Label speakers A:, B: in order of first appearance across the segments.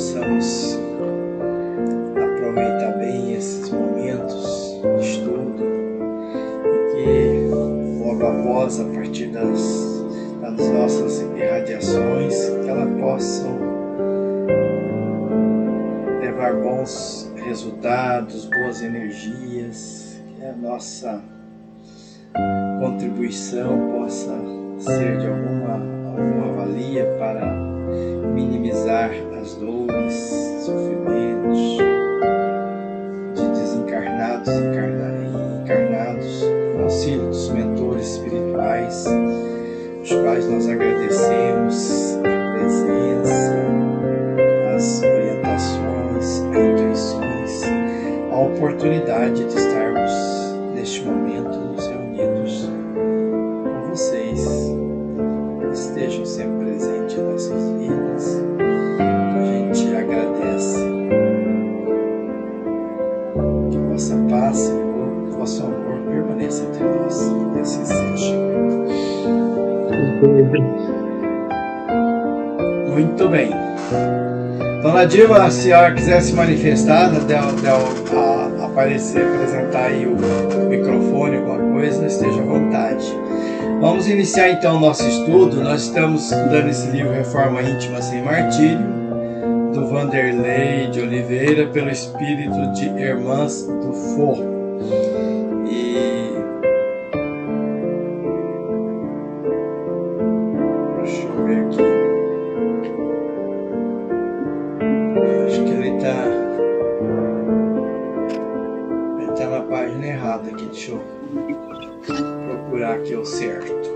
A: possamos aproveitar bem esses momentos de estudo e que logo após, a partir das nossas irradiações, que elas possam levar bons resultados, boas energias, que a nossa contribuição possa ser de alguma valia para minimizar as dores, sofrimentos de desencarnados e encarnados, no auxílio dos mentores espirituais, os quais nós agradecemos a presença, as orientações, as intuições, a oportunidade de estarmos neste momento nos reunidos com vocês. Estejam sempre presentes em nossas vidas. A gente agradece. Que a vossa paz e o vosso amor permaneça entre nós. E assim seja. Muito bem. Dona Dilma, se a senhora quiser se manifestar, aparecer, apresentar aí o microfone, alguma coisa, esteja à vontade. Vamos iniciar então o nosso estudo. Nós estamos estudando esse livro Reforma Íntima Sem Martírio, do Vanderlei de Oliveira, pelo espírito de Hermãs do Forro. E deixa eu ver aqui. Acho que ele está na página errada aqui. Deixa eu procurar aqui o certo.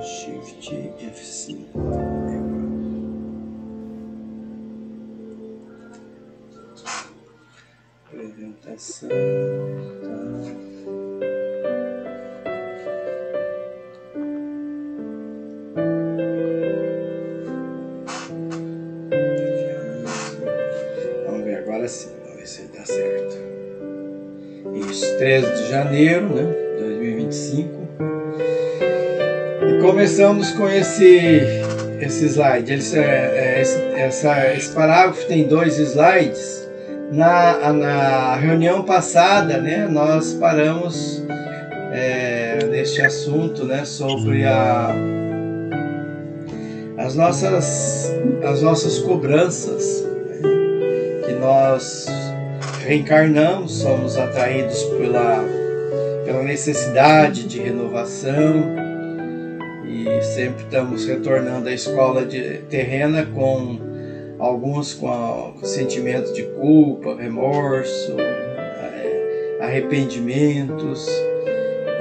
A: Shift F5. Apresentação. Vamos ver agora sim, vamos ver se dá certo. Isso, 13 de janeiro, né, 2025. E começamos com esse slide. Esse parágrafo tem 2 slides. Na reunião passada, né, nós paramos neste assunto, né, sobre as nossas cobranças, né, que nós reencarnamos, somos atraídos pela necessidade de renovação e sempre estamos retornando à escola terrena com alguns com sentimento de culpa, remorso, arrependimentos,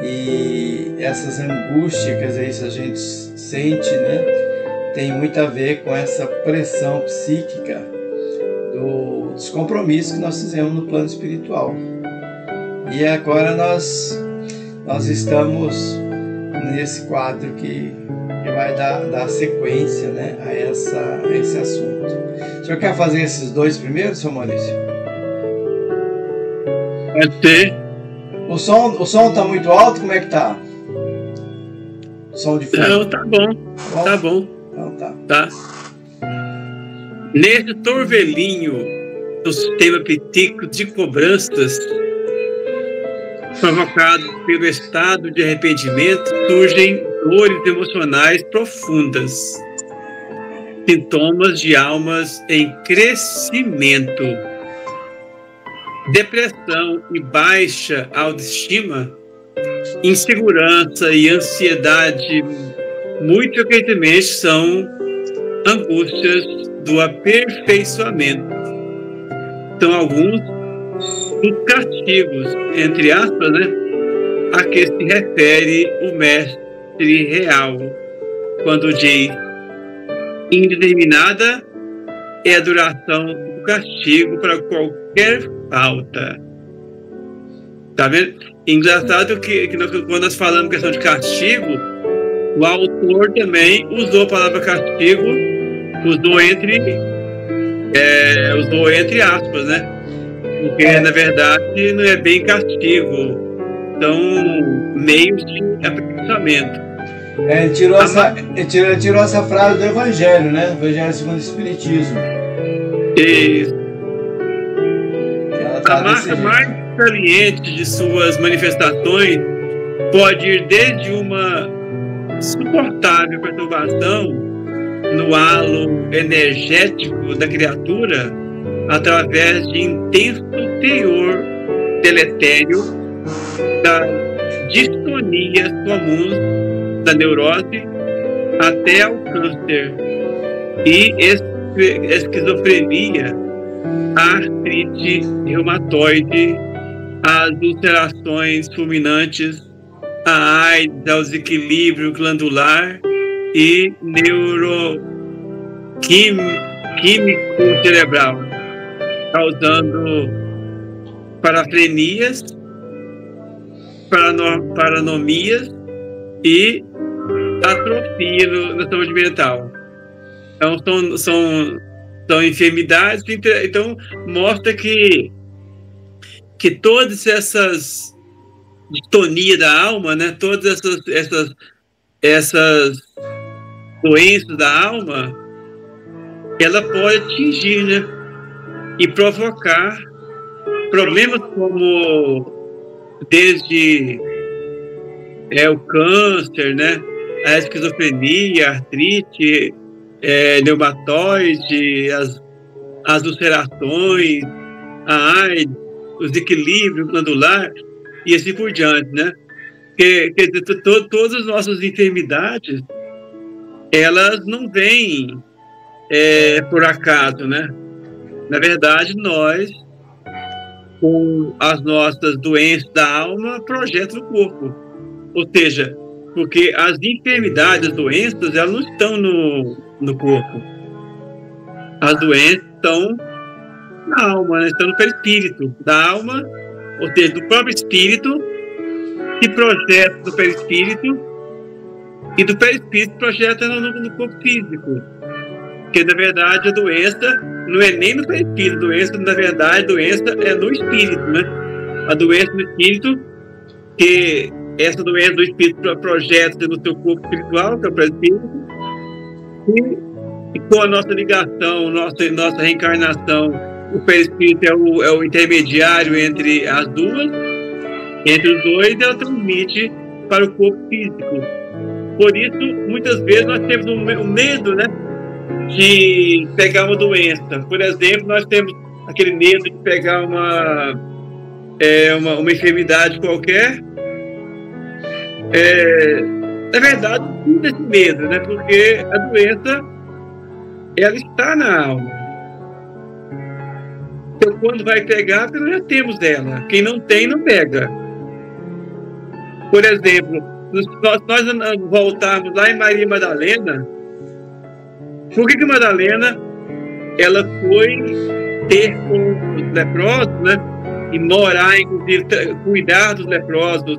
A: e essas angústias que às vezes a gente sente, né, tem muito a ver com essa pressão psíquica dos compromissos que nós fizemos no plano espiritual. E agora nós estamos nesse quadro que vai dar sequência, né, a esse assunto. O senhor quer fazer esses 2 primeiros, senhor Maurício?
B: Pode ser.
A: O som tá muito alto? Como é que tá? O som de fundo?
B: Não, tá bom. Tá bom.
A: Então
B: tá. Nesse torvelinho do sistema psíquico de cobranças provocado pelo estado de arrependimento, surgem dores emocionais profundas, sintomas de almas em crescimento, depressão e baixa autoestima, insegurança e ansiedade. Muito frequentemente são angústias do aperfeiçoamento. São alguns dos castigos, entre aspas, né, a que se refere o mestre real, quando diz: indeterminada é a duração do castigo para qualquer falta. Tá vendo? Engraçado que quando nós falamos questão de castigo, o autor também usou a palavra castigo, usou entre aspas, né? Porque, na verdade, não é bem castigo, são meios de aperfeiçoamento.
A: Ele tirou essa frase do Evangelho, né? Evangelho segundo o Espiritismo.
B: A marca mais saliente de suas manifestações pode ir desde uma suportável perturbação no halo energético da criatura, através de intenso teor deletério das distonias comuns da neurose até ao câncer e esquizofrenia, a artrite reumatoide, as ulcerações fulminantes, a AIDS, ao desequilíbrio glandular e neuroquímico cerebral, causando parafrenias, paranomias e atrofia na saúde mental. Então, são enfermidades. Então, mostra que todas essas distonias da alma, né, todas essas doenças da alma, ela pode atingir, né, e provocar problemas como desde o câncer, né, a esquizofrenia, a artrite, reumatoide, as ulcerações, a AIDS, os desequilíbrios glandular e assim por diante, né? Quer dizer, todas as nossas enfermidades, elas não vêm por acaso, né? Na verdade, nós, com as nossas doenças da alma, projetamos no corpo. Ou seja, porque as enfermidades, as doenças, elas não estão no corpo. As doenças estão na alma, né? Estão no perispírito da alma, ou seja, do próprio espírito, que projeta no perispírito, e do perispírito projeta no corpo físico. Porque, na verdade, a doença não é nem no perispírito, a doença, na verdade, a doença é no espírito, né? A doença no espírito, que essa doença do espírito projeta no seu corpo espiritual, que é o perispírito, e com a nossa ligação, nossa reencarnação, o perispírito é o intermediário entre as duas, entre os dois, ela transmite para o corpo físico. Por isso, muitas vezes nós temos um medo, né, de pegar uma doença. Por exemplo, nós temos aquele medo de pegar uma enfermidade qualquer. Na verdade, não tem esse medo, né, porque a doença, ela está na alma. Então, quando vai pegar, nós já temos ela. Quem não tem, não pega. Por exemplo, se nós voltarmos lá em Maria Madalena, por que Madalena ela foi ter com os leprosos, né? E morar, inclusive, cuidar dos leprosos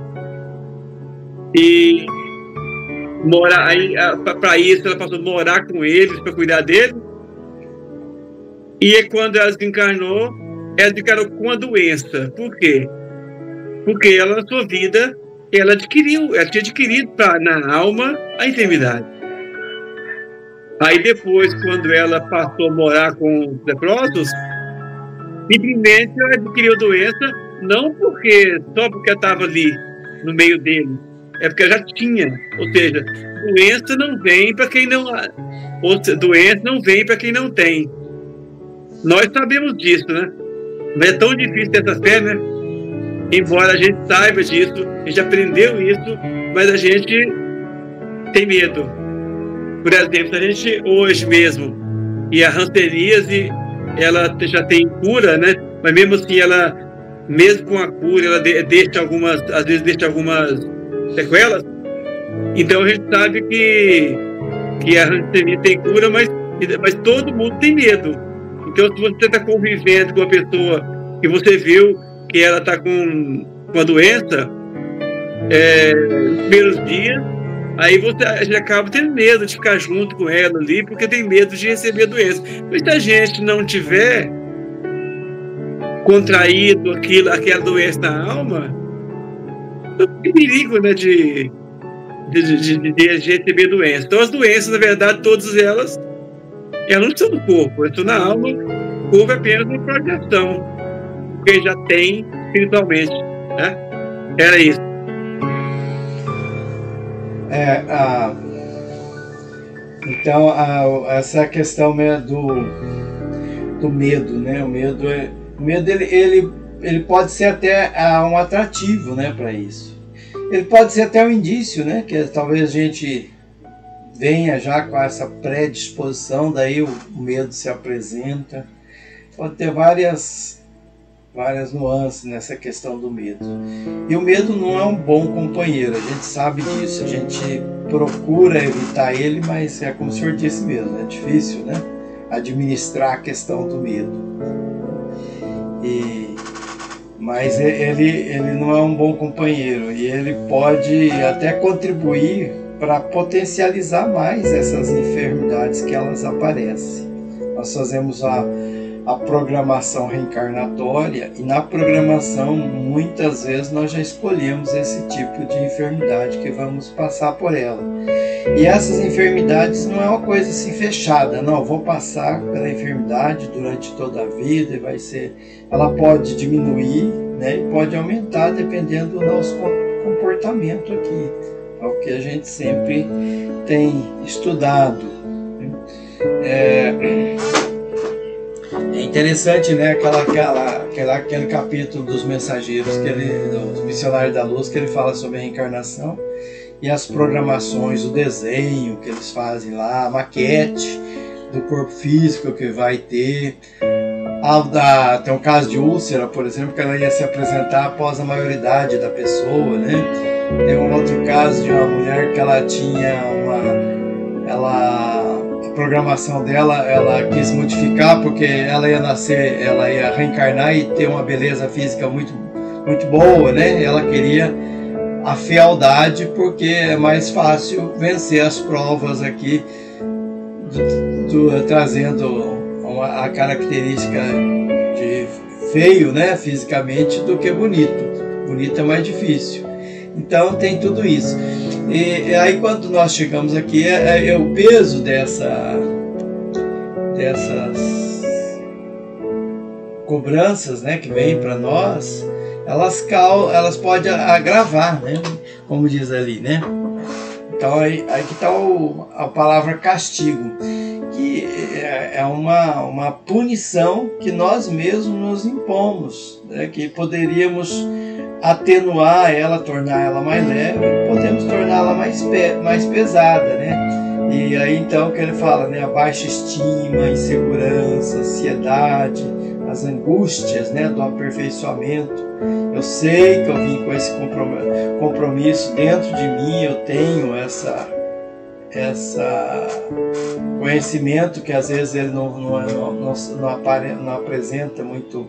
B: e morar aí, para isso ela passou a morar com eles, para cuidar deles. E quando ela desencarnou com a doença. Por quê? Porque ela, na sua vida, ela tinha adquirido na alma a enfermidade. Aí depois, quando ela passou a morar com os leprosos, simplesmente ela adquiriu a doença, não só porque ela estava ali no meio deles, é porque ela já tinha. Ou seja, doença não vem para quem não tem. Nós sabemos disso, né? Mas é tão difícil ter essa fé, né? Embora a gente saiba disso, a gente aprendeu isso, mas a gente tem medo. Por exemplo, a gente hoje mesmo, e a hanseníase, ela já tem cura, né? Mas mesmo assim, mesmo com a cura, ela às vezes deixa algumas sequelas. Então a gente sabe que a hanseníase tem cura, mas todo mundo tem medo. Então, se você está convivendo com uma pessoa que você viu que ela está com a doença, nos primeiros dias, Aí a gente acaba tendo medo de ficar junto com ela ali, porque tem medo de receber a doença. Mas se a gente não tiver contraído aquela doença na alma, não tem perigo, né, de receber doença. Então as doenças, na verdade, todas elas não estão no corpo, elas estão na alma. O corpo é apenas uma projeção, porque já tem espiritualmente, né? Era isso.
A: Então, essa questão do medo, né? O medo ele pode ser até um atrativo, né, para isso. Ele pode ser até um indício, né, que talvez a gente venha já com essa predisposição, daí o medo se apresenta. Pode ter várias nuances nessa questão do medo. E o medo não é um bom companheiro, a gente sabe disso, a gente procura evitar ele, mas é como o senhor disse mesmo, é difícil, né, administrar a questão do medo. Mas ele não é um bom companheiro, e ele pode até contribuir para potencializar mais essas enfermidades que elas aparecem. Nós fazemos a programação reencarnatória, e na programação muitas vezes nós já escolhemos esse tipo de enfermidade que vamos passar por ela. E essas enfermidades não é uma coisa assim fechada, não, vou passar pela enfermidade durante toda a vida e vai ser... Ela pode diminuir, né, e pode aumentar dependendo do nosso comportamento aqui. É o que a gente sempre tem estudado. É interessante, né, aquele capítulo dos mensageiros, dos missionários da luz, que ele fala sobre a reencarnação e as programações, o desenho que eles fazem lá, a maquete do corpo físico que vai ter. Tem um caso de úlcera, por exemplo, que ela ia se apresentar após a maioridade da pessoa, né? Tem um outro caso de uma mulher que ela tinha a programação dela, ela quis modificar porque ela ia nascer, ela ia reencarnar e ter uma beleza física muito, muito boa, né? Ela queria a fealdade porque é mais fácil vencer as provas aqui, trazendo a característica de feio, né, fisicamente, do que bonito. Bonito é mais difícil. Então tem tudo isso. E aí quando nós chegamos aqui, o peso dessas cobranças, né, que vêm para nós, elas podem agravar, né, como diz ali, né? Então aí que está a palavra castigo, que é uma punição que nós mesmos nos impomos, né, que poderíamos atenuar ela, tornar ela mais leve, podemos torná-la mais pesada, né? E aí então que ele fala, né, a baixa estima, a insegurança, a ansiedade, as angústias, né, do aperfeiçoamento. Eu sei que eu vim com esse compromisso dentro de mim, eu tenho essa conhecimento que às vezes ele não apresenta muito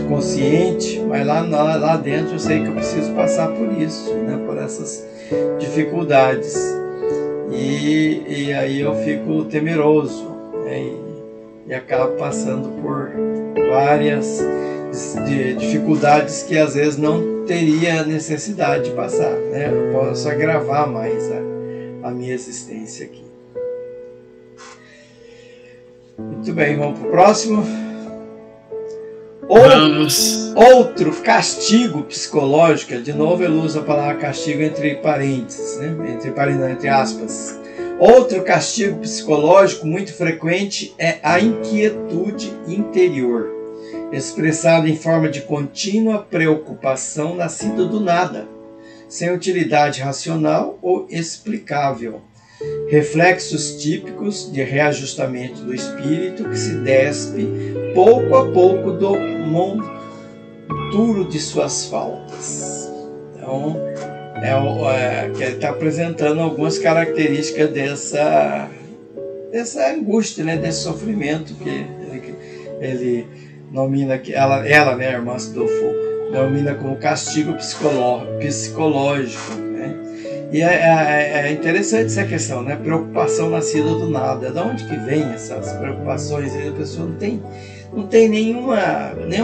A: consciente, mas lá dentro eu sei que eu preciso passar por isso, né, por essas dificuldades, e aí eu fico temeroso, né, e acabo passando por várias dificuldades que às vezes não teria necessidade de passar, né? Eu posso agravar mais a minha existência aqui. Muito bem, vamos para o próximo. Outro castigo psicológico, de novo ele usa a palavra castigo entre parênteses, né? Entre aspas. Outro castigo psicológico muito frequente é a inquietude interior, expressada em forma de contínua preocupação nascida do nada, sem utilidade racional ou explicável. Reflexos típicos de reajustamento do espírito que se despe pouco a pouco do monturo de suas faltas. Então, que ele está apresentando algumas características dessa angústia, né, desse sofrimento que ele nomina, ela, né, a irmã Sidolfo, denomina como castigo psicológico, né? E é interessante essa questão, né? Preocupação nascida do nada. De onde que vem essas preocupações? A pessoa não tem nenhuma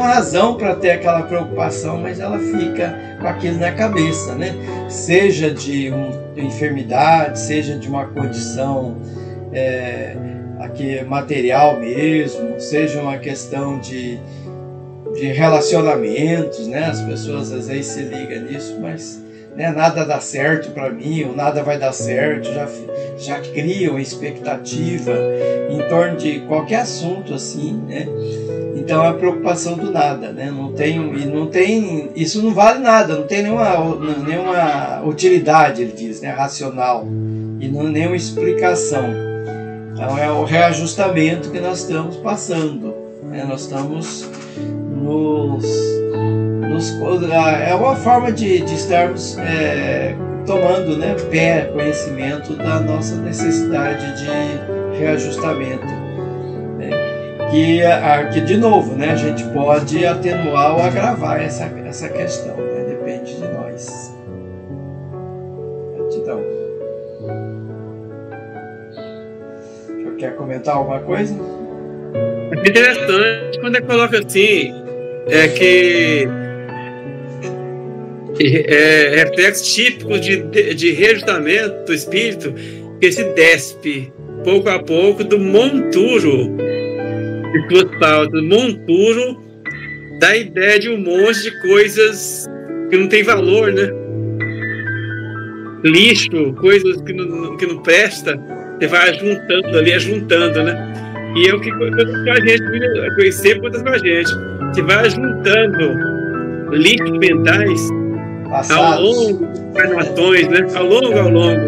A: razão para ter aquela preocupação, mas ela fica com aquilo na cabeça, né? Seja de enfermidade, seja de uma condição aqui material mesmo, seja uma questão de relacionamentos, né? As pessoas às vezes se ligam nisso, mas né, nada dá certo para mim, ou nada vai dar certo, já criam expectativa em torno de qualquer assunto assim, né? Então é a preocupação do nada, né? Isso não vale nada, não tem nenhuma utilidade, ele diz, né? Racional, e nenhuma explicação. Então é o reajustamento que nós estamos passando, né? Nós estamos é uma forma de estarmos tomando, né, conhecimento da nossa necessidade de reajustamento, né? Que de novo, né, a gente pode atenuar ou agravar essa questão, né? Depende de nós. Gratidão. Quer comentar alguma coisa?
B: É interessante quando ele coloca assim, que reflexos típicos de reajustamento do espírito que se despe pouco a pouco do monturo de suas pautas, monturo da ideia de um monte de coisas que não tem valor, né? Lixo, coisas que não presta, você vai ajuntando, né? E é o que a gente conhecer conta com a gente. Você vai juntando lixos mentais ao longo das encarnações, né? Ao longo.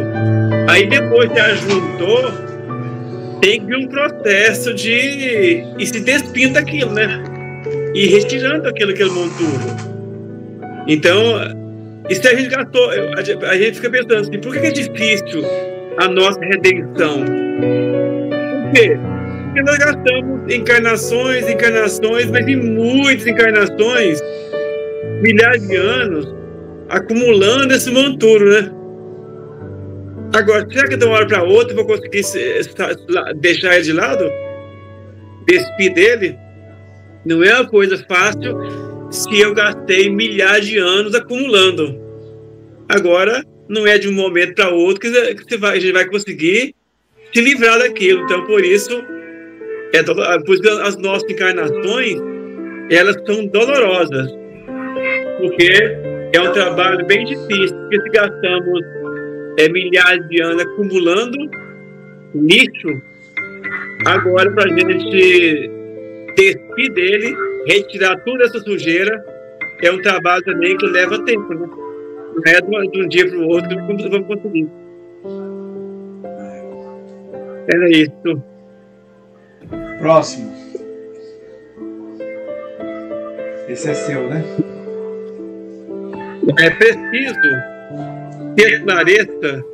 B: Aí depois que ajuntou, tem que vir um processo e se despindo daquilo, né? E retirando aquele monturo. Então, isso a gente gastou, a gente fica pensando assim, por que é difícil a nossa redenção? Por quê? Porque nós gastamos encarnações, mas em muitas encarnações, milhares de anos, acumulando esse monturo, né? Agora, será que de uma hora para outra eu vou conseguir deixar ele de lado? Despir dele? Não é uma coisa fácil se eu gastei milhares de anos acumulando. Agora, não é de um momento para outro que a gente vai conseguir se livrar daquilo. Então, por isso as nossas encarnações, elas são dolorosas. Porque é um trabalho bem difícil, porque se gastamos milhares de anos acumulando lixo, agora para a gente despir dele, retirar toda essa sujeira, é um trabalho também que leva tempo, né? Não é de um dia para o outro que vamos conseguir. Era isso.
A: Próximo. Esse é seu, né?
B: É preciso que esclareça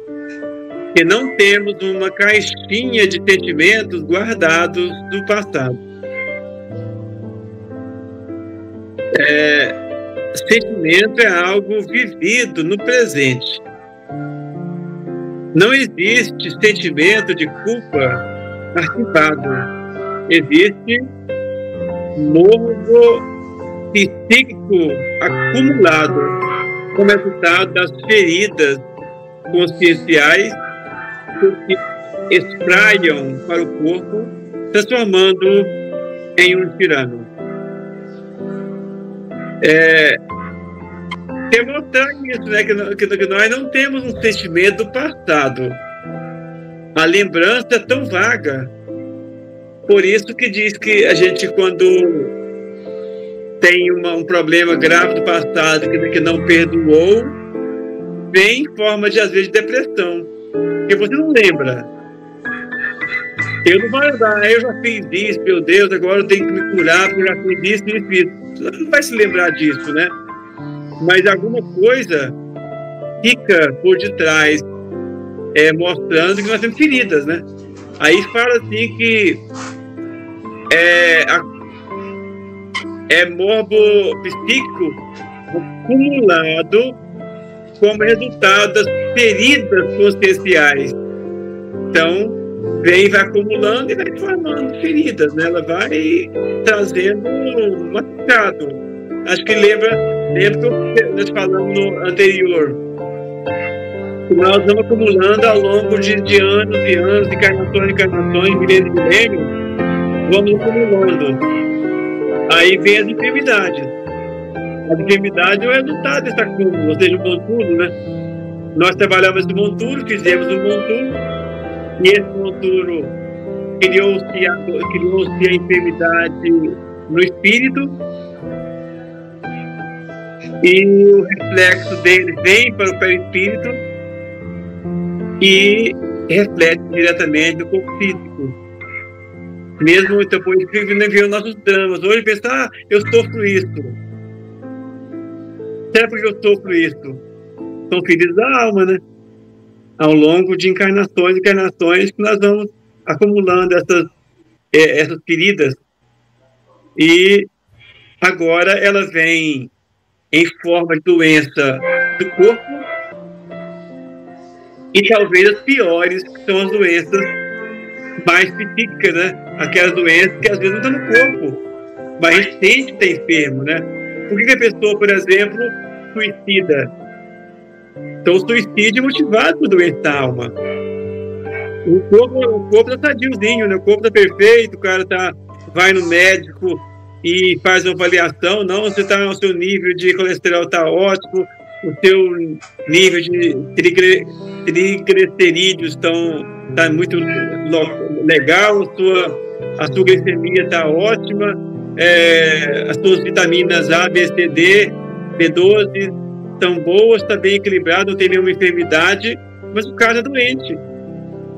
B: que não temos uma caixinha de sentimentos guardados do passado. Sentimento é algo vivido no presente. Não existe sentimento de culpa arquivado. Existe morbo psíquico acumulado como resultado das feridas conscienciais que espraiam para o corpo, transformando em um tirano. Demonstrar isso, né, que nós não temos um sentimento do passado. A lembrança é tão vaga. Por isso que diz que a gente, quando tem um problema grave do passado que não perdoou, vem em forma de, às vezes, de depressão. Porque você não lembra. Eu não vou lembrar, eu já fiz isso, meu Deus, agora eu tenho que me curar porque eu já fiz isso. Você não vai se lembrar disso, né? Mas alguma coisa fica por detrás, mostrando que nós temos feridas, né? Aí fala assim que é morbo psíquico acumulado como resultado das feridas conscienciais. Então, vai acumulando e vai formando feridas, né? Ela vai trazendo um machucado. Acho que lembra que nós falamos no anterior. Nós vamos acumulando ao longo de anos e anos, encarnações, milênios e milênios, vamos acumulando. Aí vem as enfermidades. A enfermidade é o resultado desse acúmulo, ou seja, o monturo, né? Nós trabalhamos esse monturo, fizemos um monturo, e esse monturo criou-se a enfermidade no espírito, e o reflexo dele vem para o perispírito e reflete diretamente no corpo físico. Mesmo depois que não enviou nossos dramas. Hoje pensar, eu sofro isso. Será porque eu sofro isso? São feridas da alma, né? Ao longo de encarnações que nós vamos acumulando essas feridas. E agora ela vem em forma de doença do corpo, e talvez as piores, que são as doenças mais psíquicas, né? Aquelas doenças que às vezes não estão no corpo, mas a gente sente que está enfermo, né? Por que a pessoa, por exemplo, suicida? Então, o suicídio é motivado por doença da alma. O corpo está sadiozinho, né? O corpo está perfeito, o cara vai no médico e faz uma avaliação. Não, o seu nível de colesterol está ótimo, o seu nível de triglicerídeos está muito legal, a sua glicemia está ótima, as suas vitaminas A, B, C, D, B12 estão boas, está bem equilibrado, não tem nenhuma enfermidade, mas o cara é doente.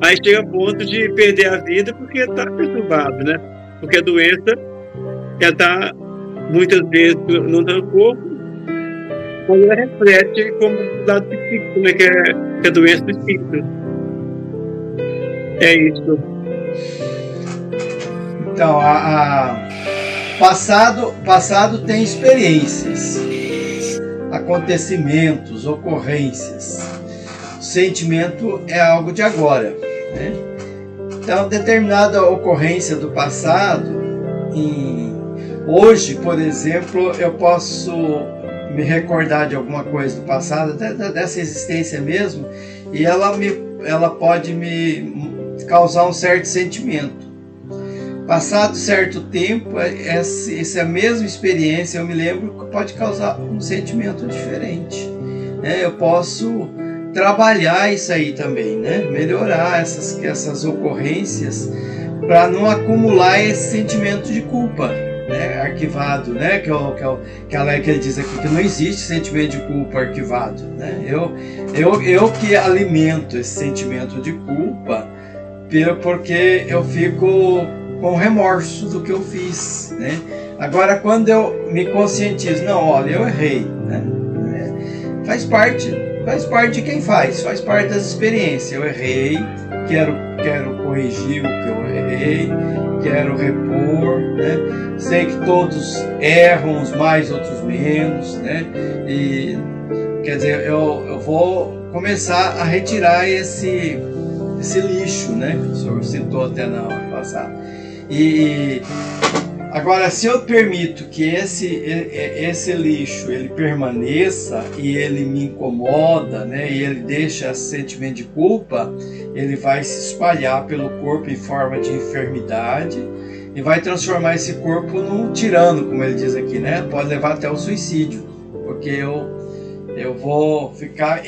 B: Aí chega a ponto de perder a vida porque está perturbado, né? Porque a doença, ela está, muitas vezes, não está no corpo, mas ela reflete como o lado psíquico, né? Que é a doença do espírito. É isso.
A: Então, passado tem experiências, acontecimentos, ocorrências. O sentimento é algo de agora, né? Então, determinada ocorrência do passado, hoje, por exemplo, eu posso me recordar de alguma coisa do passado, dessa existência mesmo, e ela pode me causar um certo sentimento. Passado certo tempo, essa mesma experiência, eu me lembro, que pode causar um sentimento diferente, né? Eu posso trabalhar isso aí também, né? Melhorar essas ocorrências para não acumular esse sentimento de culpa, né? Arquivado, né? Que ele diz aqui que não existe sentimento de culpa arquivado, né? Eu que alimento esse sentimento de culpa porque eu fico com remorso do que eu fiz, né? Agora, quando eu me conscientizo, não, olha, eu errei, né? Faz parte de quem faz parte das experiências. Eu errei, quero corrigir o que eu errei, quero repor, né? Sei que todos erram, uns mais, outros menos, né? E, quer dizer, eu vou começar a retirar esse lixo, né? Que o senhor citou até na hora passada. E agora, se eu permito que esse lixo ele permaneça e ele me incomoda, né, e ele deixa esse sentimento de culpa, ele vai se espalhar pelo corpo em forma de enfermidade e vai transformar esse corpo num tirano, como ele diz aqui, né? Pode levar até o suicídio, porque eu vou ficar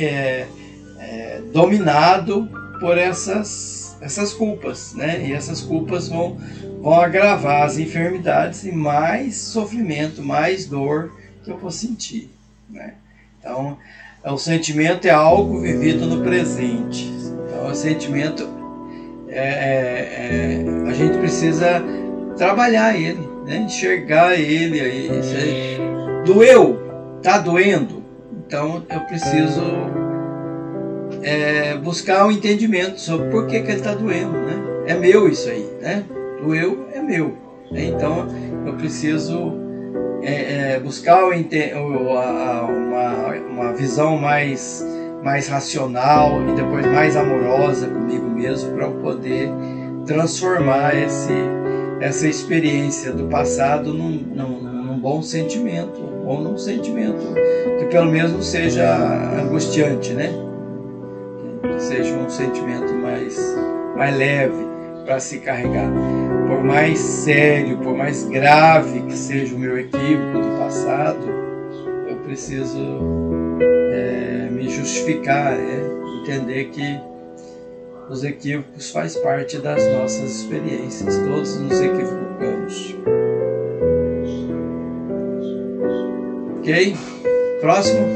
A: dominado por essas culpas, né? E essas culpas vão agravar as enfermidades e mais sofrimento, mais dor que eu vou sentir, né? Então, o sentimento é algo vivido no presente. Então, o sentimento a gente precisa trabalhar ele, né? Enxergar ele aí. Doeu, tá doendo. Então, eu preciso buscar um entendimento sobre por que ele está doendo, né? É meu isso aí, né? Doeu, é meu. Então, eu preciso buscar uma visão mais mais racional e depois mais amorosa comigo mesmo, para eu poder transformar essa experiência do passado num bom sentimento, ou num sentimento que pelo menos não seja angustiante, né? Que seja um sentimento mais leve para se carregar. Por mais sério, por mais grave que seja o meu equívoco do passado, eu preciso me justificar, entender que os equívocos faz parte das nossas experiências. Todos nos equivocamos. Ok? Próximo.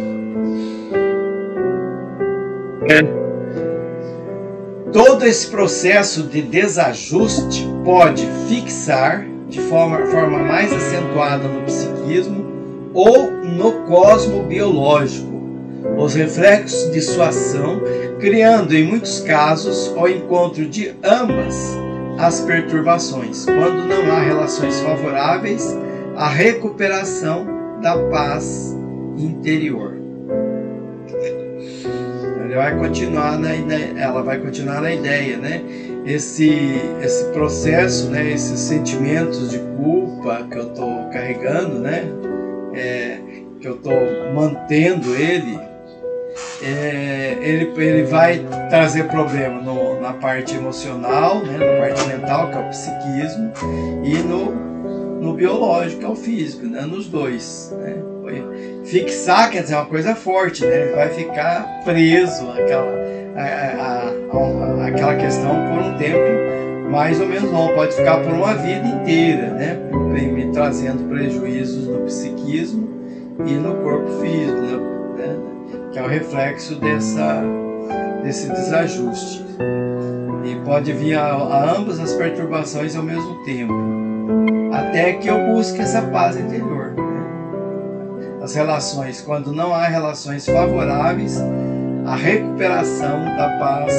A: Todo esse processo de desajuste pode fixar de forma mais acentuada no psiquismo ou no cosmo biológico os reflexos de sua ação, criando em muitos casos o encontro de ambas as perturbações, quando não há relações favoráveis à recuperação da paz interior. Ela vai continuar na ideia, né? Esse processo, né? Esses sentimentos de culpa que eu estou carregando, né? Que eu estou mantendo ele vai trazer problema na parte emocional, né? Na parte mental, que é o psiquismo, e no biológico, que é o físico, né? Nos dois, né? Fixar quer dizer uma coisa forte, né? Ele vai ficar preso àquela questão por um tempo mais ou menos longo, pode ficar por uma vida inteira, né? Me trazendo prejuízos no psiquismo e no corpo físico, né? Que é o reflexo desse desajuste. E pode vir a ambas as perturbações ao mesmo tempo, até que eu busque essa paz interior. As relações, quando não há relações favoráveis, a recuperação da paz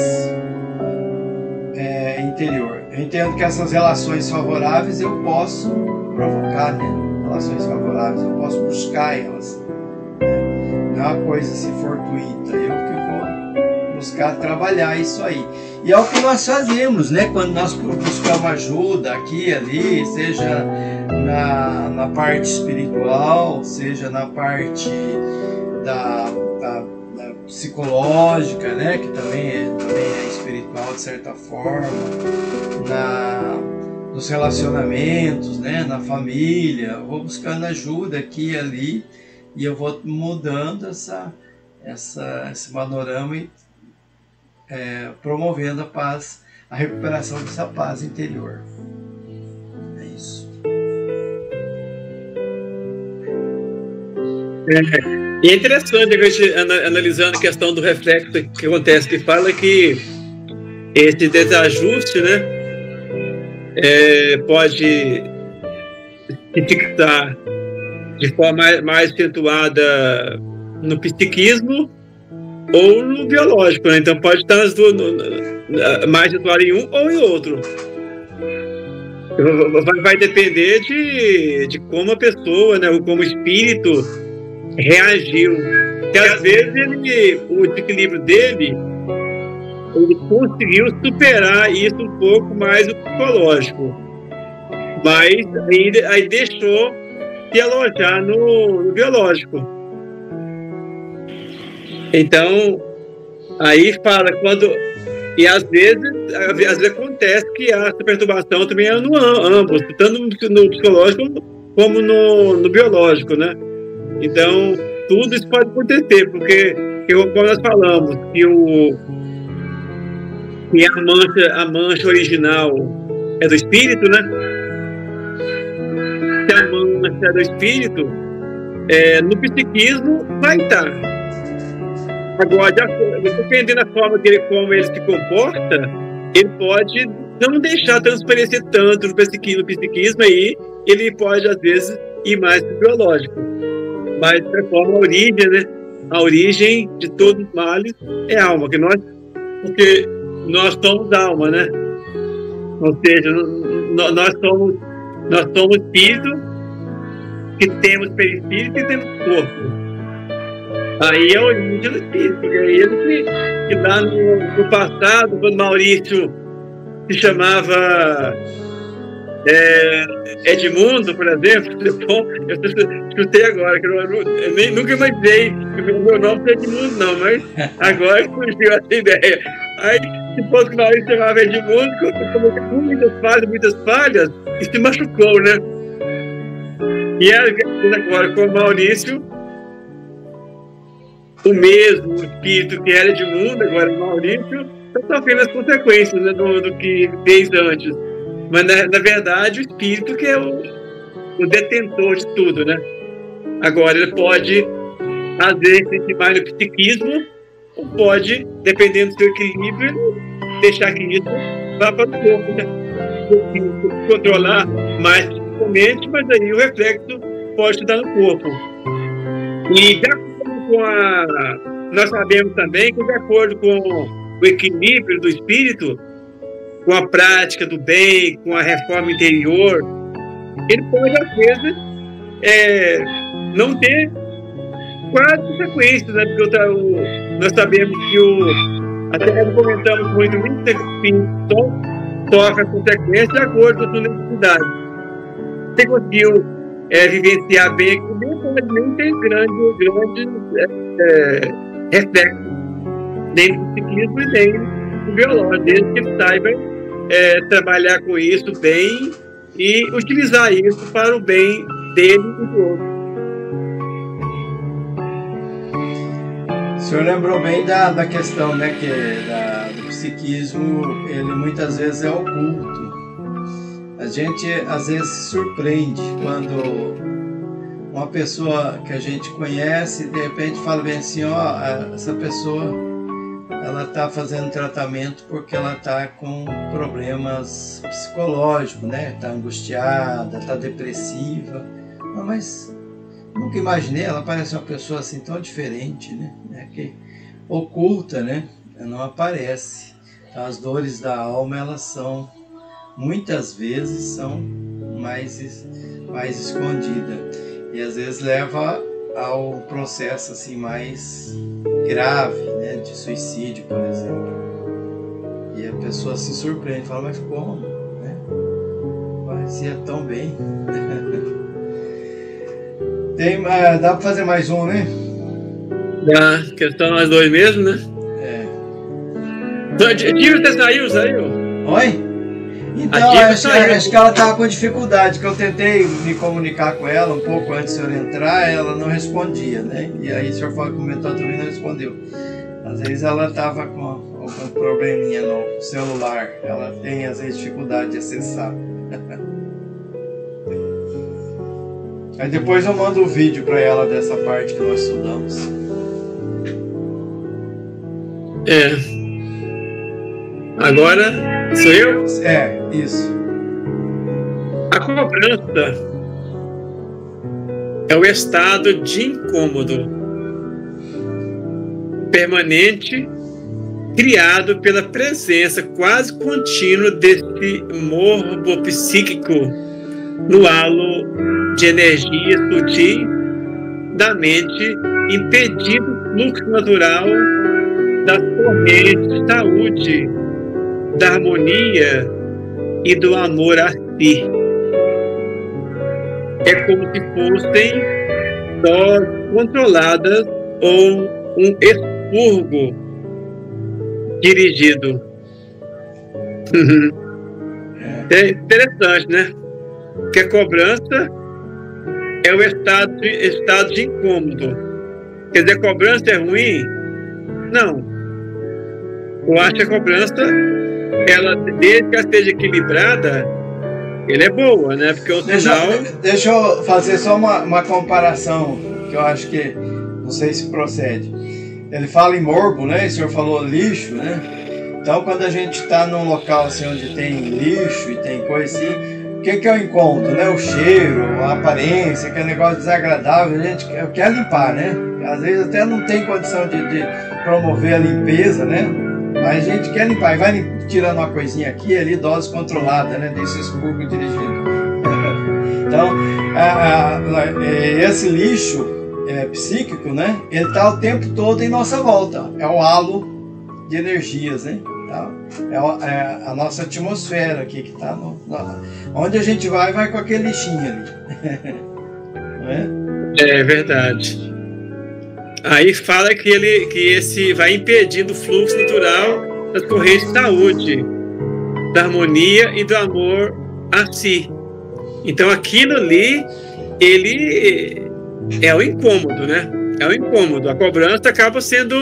A: interior. Eu entendo que essas relações favoráveis eu posso provocar, né? Relações favoráveis, eu posso buscar elas. Não é uma coisa assim fortuita, eu que vou buscar trabalhar isso aí. E é o que nós fazemos, né? Quando nós buscamos ajuda aqui e ali, seja na parte espiritual, seja na parte da psicológica, né? Que também é espiritual de certa forma, nos relacionamentos, né? Na família, eu vou buscando ajuda aqui e ali, e eu vou mudando esse panorama e promovendo a paz, a recuperação dessa paz interior. É isso.
B: E é interessante a gente analisando a questão do reflexo que acontece, que fala que esse desajuste, né, pode se fixar de forma mais acentuada no psiquismo ou no biológico, né? Então pode estar mais acentuado em um ou em outro. Vai depender de como a pessoa, né, ou como o espírito reagiu. Porque às vezes o desequilíbrio dele, ele conseguiu superar isso um pouco mais o psicológico, mas aí deixou de alojar no biológico. Então aí fala e às vezes acontece que a perturbação também é no ambos, tanto no psicológico como no biológico, né? Então tudo isso pode acontecer, porque como nós falamos que a mancha original é do espírito, né? Se a mancha é do espírito, no psiquismo vai estar. Agora, dependendo da forma como ele se comporta, ele pode não deixar transparecer tanto no psiquismo, aí ele pode, às vezes, ir mais para o biológico. Mas, de forma, a origem de todos os males é a alma, porque nós somos alma, né? Ou seja, nós somos espírito, que temos perispírito e temos corpo. Aí é a origem do espírito, porque é ele que lá no passado, quando Maurício se chamava Edmundo, por exemplo, eu chutei agora, que eu nunca imaginei que o meu nome é Edmundo, não, mas agora surgiu essa ideia. Aí, depois que o Maurício chamava Edmundo, cometeu muitas falhas, e se machucou, né? E agora, com o Maurício, o mesmo espírito que era Edmundo, agora o Maurício, está sofrendo as consequências, né, do que fez antes. Mas, na verdade, o espírito que é o detentor de tudo, né? Agora, ele pode, às vezes, sentir mais no psiquismo, ou pode, dependendo do seu equilíbrio, deixar que isso vá para o corpo, né? Controlar mais psiquicamente, mas aí o reflexo pode estar no corpo. E, de acordo com nós sabemos também que, de acordo com o equilíbrio do espírito, com a prática do bem, com a reforma interior, ele pode, às vezes, não ter quase consequências, né? Porque nós sabemos que até nós comentamos muito, o espírito sofre as consequências de acordo com a sua necessidade. Você conseguiu vivenciar bem aquilo, nem tem grande reflexo, nem no psiquismo e nem no biológico, desde que ele saiba trabalhar com isso bem e utilizar isso para o bem dele e do outro.
A: O senhor lembrou bem da questão, né, do psiquismo, ele muitas vezes é oculto. A gente às vezes se surpreende quando uma pessoa que a gente conhece, de repente fala bem assim, essa pessoa ela está fazendo tratamento porque ela está com problemas psicológicos, né? Está angustiada, está depressiva. Mas nunca imaginei, ela parece uma pessoa assim tão diferente, né? Que oculta, né? Ela não aparece. Então, as dores da alma, elas são, muitas vezes, são mais escondidas. E às vezes leva ao processo assim mais grave, né, de suicídio, por exemplo. E a pessoa se surpreende, fala, mas como? Né? Parecia tão bem. Dá para fazer mais um, né?
B: Dá, questão nós dois mesmo, né? Você saiu?
A: Oi? Então, acho que ela estava com dificuldade, que eu tentei me comunicar com ela um pouco antes de o senhor entrar, ela não respondia, né? E aí o senhor comentou também, não respondeu. Às vezes ela estava com algum probleminha no celular, ela tem às vezes dificuldade de acessar. Aí depois eu mando o vídeo para ela dessa parte que nós estudamos.
B: Agora sou eu?
A: Isso.
B: A cobrança é o estado de incômodo permanente criado pela presença quase contínua desse morbo psíquico no halo de energia sutil da mente, impedindo o fluxo natural das correntes de saúde, da harmonia e do amor a si. É como se fossem doses controladas ou um expurgo dirigido. É interessante, né? Que a cobrança é o estado de incômodo. Quer dizer, a cobrança é ruim? Não. Eu acho que a cobrança, ela, desde que ela esteja equilibrada, ela é boa, né? Porque o sinal...
A: Deixa eu fazer só uma comparação, que eu acho que, não sei se procede. Ele fala em morbo, né? O senhor falou lixo, né? Então, quando a gente está num local assim, onde tem lixo e tem coisa assim, o que eu encontro, né? O cheiro, a aparência, aquele negócio desagradável, a gente quer limpar, né? Às vezes até não tem condição de promover a limpeza, né? Mas a gente quer limpar, e vai tirando uma coisinha aqui e ali, dose controlada, né? Desse expurgo dirigido. Então, esse lixo, psíquico, né? Ele está o tempo todo em nossa volta. É o halo de energias, né? Tá? É a nossa atmosfera aqui que está onde a gente vai com aquele lixinho ali. Não é?
B: É verdade. Aí fala que esse vai impedindo o fluxo natural das correntes de saúde, da harmonia e do amor a si. Então aquilo ali, ele é o incômodo, né? É o incômodo. A cobrança acaba sendo,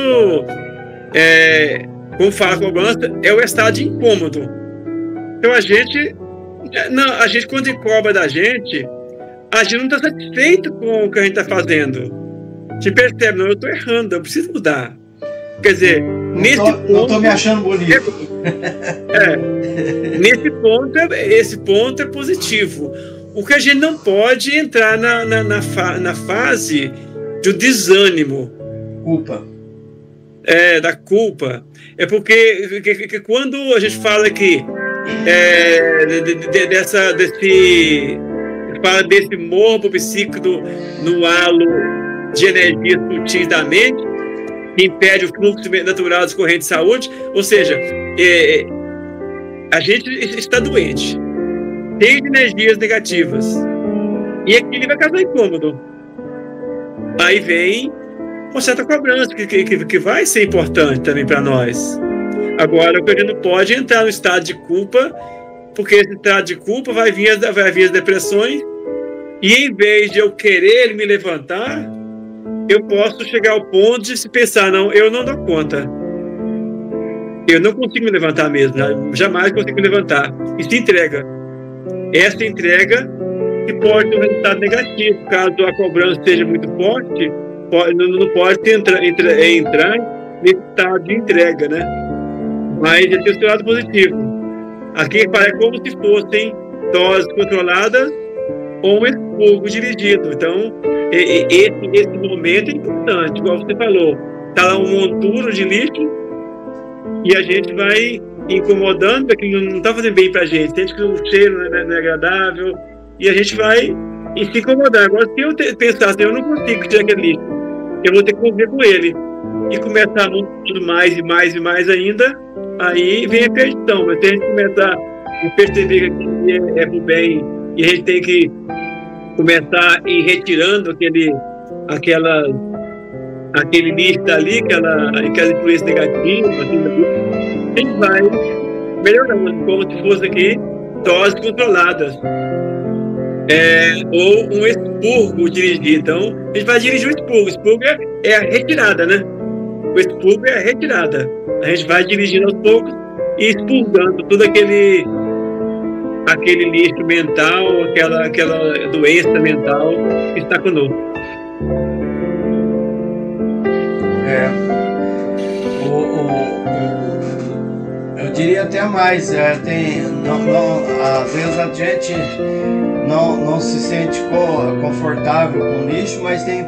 B: como fala a cobrança, é o estado de incômodo. Então a gente quando cobra da gente, a gente não está satisfeito com o que a gente está fazendo. Você percebe, não, eu estou errando, eu preciso mudar. Quer dizer,
A: não estou me achando bonito.
B: Esse ponto é positivo. O que a gente não pode entrar na fase do desânimo.
A: Culpa.
B: Da culpa. É porque quando a gente fala que fala desse morbo psíquico no halo de energia sutis da mente, que impede o fluxo natural das correntes de saúde, ou seja, a gente está doente, tem energias negativas, e aquilo vai causar incômodo. Aí vem uma certa cobrança que vai ser importante também para nós. Agora, a gente não pode entrar no estado de culpa, porque esse estado de culpa vai vir as depressões, e em vez de eu querer me levantar, eu posso chegar ao ponto de se pensar, não, eu não dou conta. Eu não consigo me levantar mesmo, jamais consigo me levantar. E se entrega. Essa entrega que pode ter um resultado negativo. Caso a cobrança seja muito forte, não pode entrar nesse estado de entrega, né? Mas ele tem o seu lado positivo. Aqui parece como se fossem doses controladas ou um expurgo dirigido. Então, esse momento é importante, igual você falou. Está lá um monturo de lixo e a gente vai incomodando, porque não está fazendo bem para a gente. Sente que o cheiro não é agradável e a gente vai se incomodar. Agora, se eu pensar assim, eu não consigo tirar aquele lixo, eu vou ter que conviver com ele e começar a montar mais e mais e mais ainda, aí vem a perdição. Mas se a gente começar a perceber que é pro bem e a gente tem que começar a ir retirando aquele lixo dali, aquela influência negativa, a gente vai melhorando, como se fosse aqui doses controladas. Ou um expurgo dirigido. Então, a gente vai dirigir o expurgo. O expurgo é a retirada, né? O expurgo é a retirada. A gente vai dirigindo aos poucos e expurgando todo aquele lixo mental, aquela doença mental que está conosco.
A: Eu diria até mais, às vezes a gente não se sente confortável com o lixo, mas tem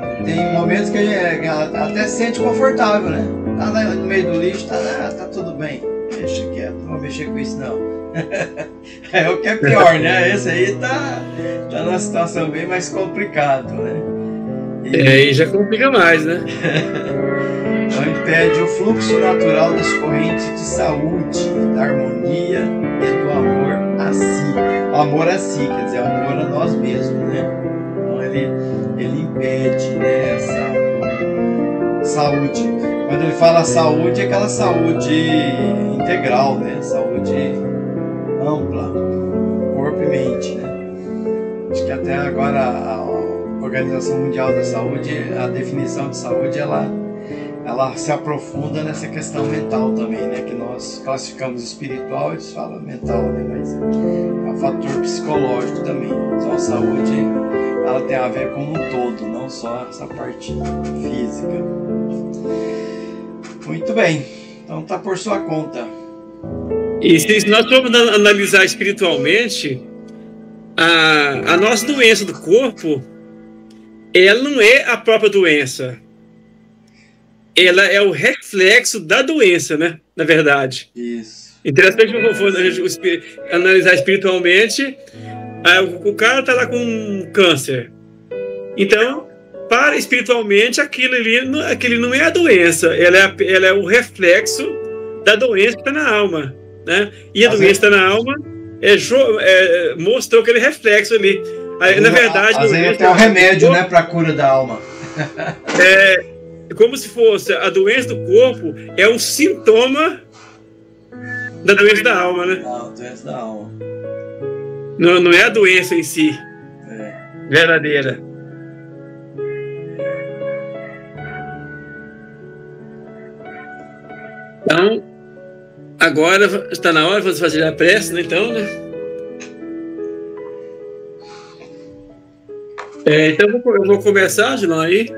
A: momentos que até se sente confortável, né? Tá lá no meio do lixo, tá tudo bem, deixa quieto, não vou mexer com isso não. É o que é pior, né? Esse aí tá numa situação bem mais complicada, né?
B: E já complica mais, né?
A: Então impede o fluxo natural das correntes de saúde, da harmonia e do amor a si. O amor a si, quer dizer, o amor a nós mesmos, né? Então ele impede, né, essa saúde. Quando ele fala saúde, é aquela saúde integral, né? Saúde ampla, corpo e mente, né? Acho que até agora a Organização Mundial da Saúde, a definição de saúde, ela se aprofunda nessa questão mental também, né? Que nós classificamos espiritual, eles falam mental, né? Mas é um fator psicológico também. Então a saúde, ela tem a ver com um todo, não só essa parte física. Muito bem, então tá por sua conta.
B: E se nós formos analisar espiritualmente, a nossa doença do corpo, ela não é a própria doença. Ela é o reflexo da doença, né? Na verdade.
A: Isso.
B: Interessante se analisar espiritualmente. O cara tá lá com câncer. Então, para espiritualmente, aquilo não é a doença, ela é o reflexo da doença que está na alma, né? E a doença que está na alma mostrou aquele reflexo ali. Aí, na verdade,
A: às vezes até o remédio, né, para a cura da alma.
B: Como se fosse a doença do corpo é um sintoma da doença da alma, né?
A: Não, a doença da alma.
B: Não é a doença em si, verdadeira. Então, agora está na hora de fazer a prece, né? Então, né? Então eu vou começar, Gilão, aí.